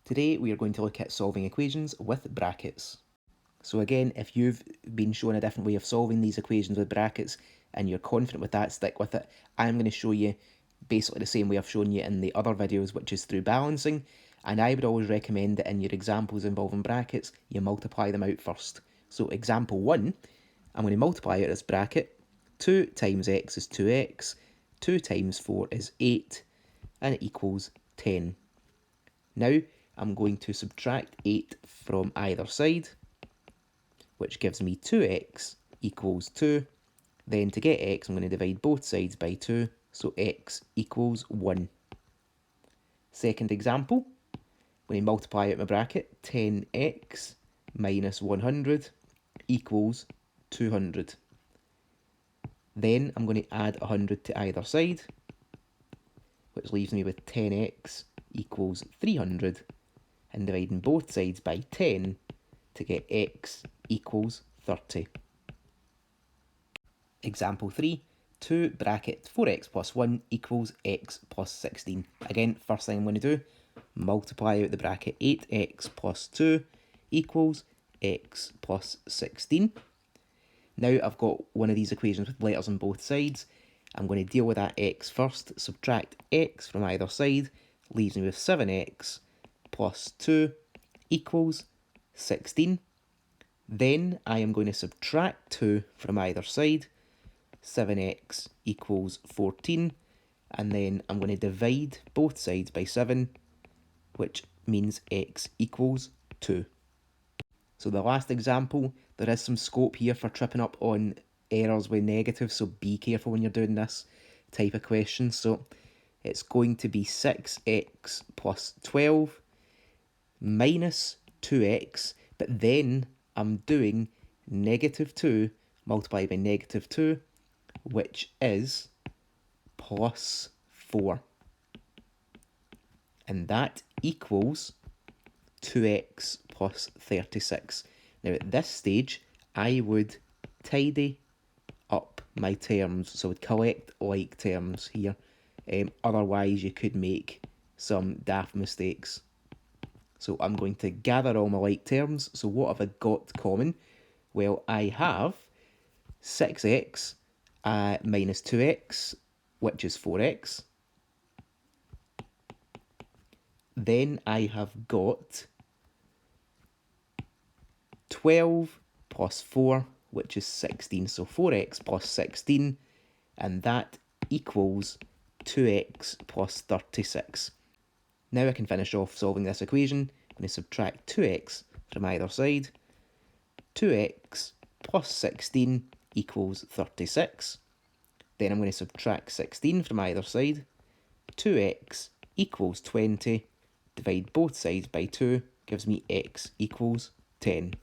Today we are going to look at solving equations with brackets. So again, if you've been shown a different way of solving these equations with brackets and you're confident with that, stick with it. I'm going to show you basically the same way I've shown you in the other videos, which is through balancing, and I would always recommend that in your examples involving brackets, you multiply them out first. So example 1, I'm going to multiply out this bracket. 2 times x is 2x, 2 times 4 is 8, and it equals 10. Now, I'm going to subtract 8 from either side, which gives me 2x equals 2. Then to get x, I'm going to divide both sides by 2, so x equals 1. Second example, when I multiply out my bracket, 10x minus 100 equals 200. Then I'm going to add 100 to either side, which leaves me with 10x equals 300, and dividing both sides by 10 to get x equals 30. Example 3, 2 bracket 4x plus 1 equals x plus 16. Again, first thing I'm going to do, multiply out the bracket. 8x plus 2 equals x plus 16. Now I've got one of these equations with letters on both sides. I'm going to deal with that x first, subtract x from either side, leaves me with 7x plus 2 equals 16. Then I am going to subtract 2 from either side. 7x equals 14. And then I'm going to divide both sides by 7, which means x equals 2. So the last example, there is some scope here for tripping up on errors with negatives, so be careful when you're doing this type of question. So it's going to be 6x plus 12 minus 2x, but then I'm doing negative 2 multiplied by negative 2, which is plus 4. And that equals 2x plus 36. Now at this stage, I would tidy up my terms, so I would collect like terms here. Otherwise, you could make some daft mistakes. So I'm going to gather all my like terms. So what have I got common? Well, I have 6x minus 2x, which is 4x. Then I have got 12 plus 4, which is 16. So 4x plus 16, and that equals 2x plus 36. Now I can finish off solving this equation. I'm going to subtract 2x from either side. 2x plus 16 equals 36. Then I'm going to subtract 16 from either side. 2x equals 20. Divide both sides by 2, gives me x equals 10.